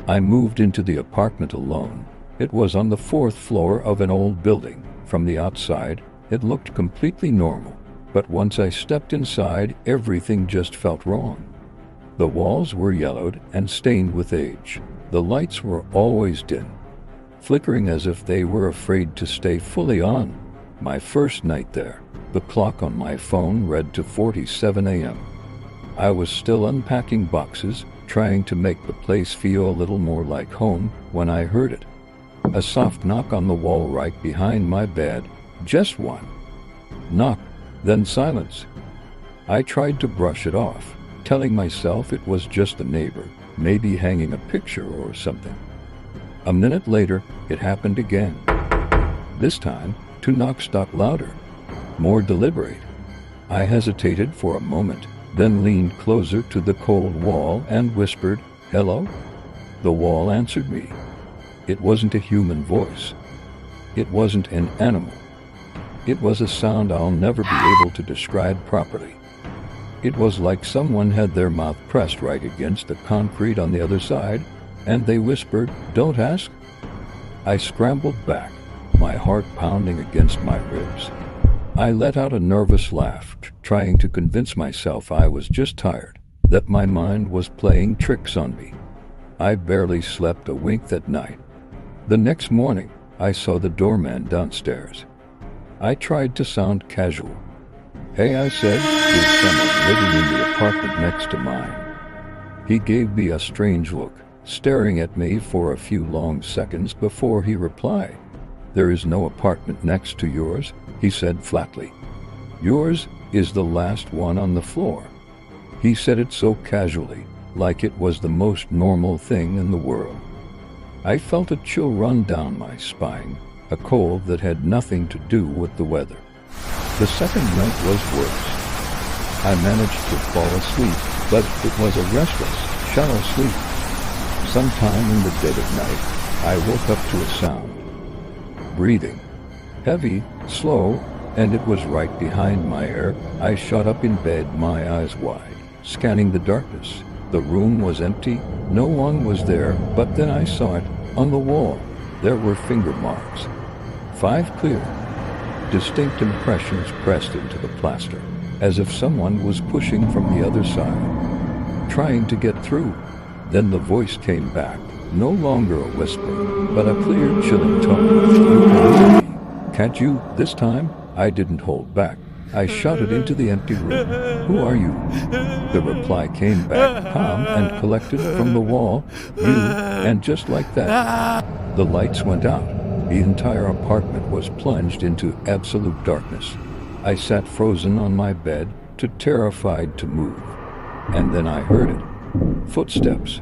I moved into the apartment alone. It was on the fourth floor of an old building. From the outside, it looked completely normal. But once I stepped inside, everything just felt wrong. The walls were yellowed and stained with age. The lights were always dim, flickering as if they were afraid to stay fully on. My first night there, the clock on my phone read to 47 a.m. I was still unpacking boxes, trying to make the place feel a little more like home, when I heard it. A soft knock on the wall right behind my bed. Just one knock, then silence. I tried to brush it off, telling myself it was just a neighbor, maybe hanging a picture or something. A minute later, it happened again. This time, two knocks got louder, more deliberate. I hesitated for a moment, then leaned closer to the cold wall and whispered, "Hello?" The wall answered me. It wasn't a human voice. It wasn't an animal. It was a sound I'll never be able to describe properly. It was like someone had their mouth pressed right against the concrete on the other side, and they whispered, "Don't ask." I scrambled back, my heart pounding against my ribs. I let out a nervous laugh, trying to convince myself I was just tired, that my mind was playing tricks on me. I barely slept a wink that night. The next morning, I saw the doorman downstairs. I tried to sound casual. "Hey," I said, "is someone living in the apartment next to mine?" He gave me a strange look, staring at me for a few long seconds before he replied. "There is no apartment next to yours," he said flatly. "Yours is the last one on the floor." He said it so casually, like it was the most normal thing in the world. I felt a chill run down my spine, a cold that had nothing to do with the weather. The second night was worse. I managed to fall asleep, but it was a restless, shallow sleep. Sometime in the dead of night, I woke up to a sound. Breathing. Heavy, slow, and it was right behind my ear. I shot up in bed, my eyes wide, scanning the darkness. The room was empty, no one was there, but then I saw it. On the wall, there were finger marks. 5 clear, distinct impressions pressed into the plaster, as if someone was pushing from the other side, trying to get through. Then the voice came back, no longer a whisper, but a clear, chilling tone. "You can hear me, can't you, this time?" I didn't hold back. I shouted into the empty room, "Who are you?" The reply came back, calm and collected from the wall, "You," and just like that, the lights went out. The entire apartment was plunged into absolute darkness. I sat frozen on my bed, too terrified to move. And then I heard it. Footsteps.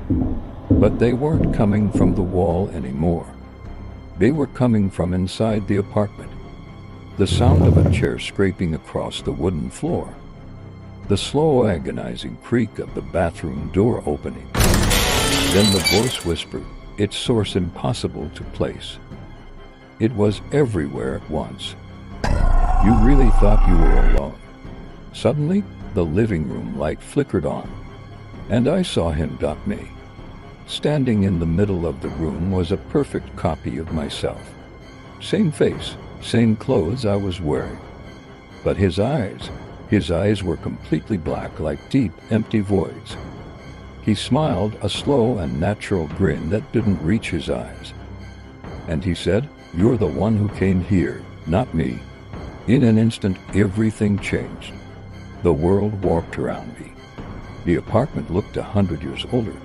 But they weren't coming from the wall anymore. They were coming from inside the apartment. The sound of a chair scraping across the wooden floor. The slow, agonizing creak of the bathroom door opening. Then the voice whispered, its source impossible to place. It was everywhere at once. "You really thought you were alone." Suddenly, the living room light flickered on, and I saw him, me. Standing in the middle of the room was a perfect copy of myself. Same face, same clothes I was wearing. But his eyes were completely black, like deep, empty voids. He smiled, a slow and natural grin that didn't reach his eyes. And he said, "You're the one who came here, not me." In an instant, everything changed. The world warped around me. The apartment looked 100 years older.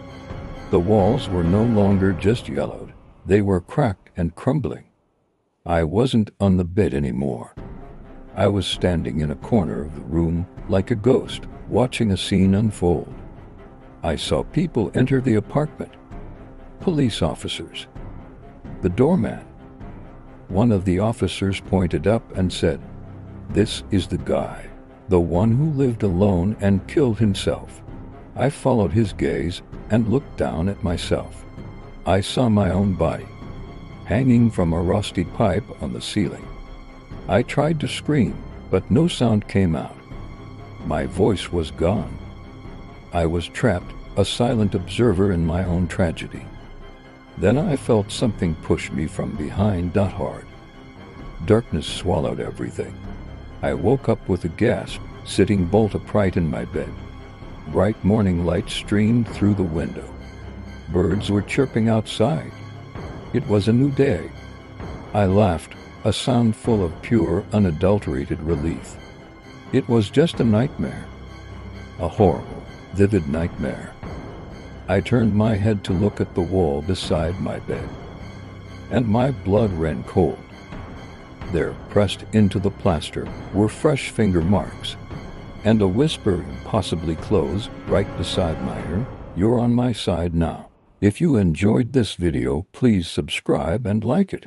The walls were no longer just yellowed. They were cracked and crumbling. I wasn't on the bed anymore. I was standing in a corner of the room, like a ghost, watching a scene unfold. I saw people enter the apartment. Police officers. The doorman. One of the officers pointed up and said, "This is the guy, the one who lived alone and killed himself." I followed his gaze and looked down at myself. I saw my own body, hanging from a rusty pipe on the ceiling. I tried to scream, but no sound came out. My voice was gone. I was trapped, a silent observer in my own tragedy. Then I felt something push me from behind hard. Darkness swallowed everything. I woke up with a gasp, sitting bolt upright in my bed. Bright morning light streamed through the window. Birds were chirping outside. It was a new day. I laughed, a sound full of pure, unadulterated relief. It was just a nightmare. A horrible, vivid nightmare. I turned my head to look at the wall beside my bed, and my blood ran cold. There, pressed into the plaster, were fresh finger marks, and a whisper, impossibly close, right beside my ear, "You're on my side now." If you enjoyed this video, please subscribe and like it.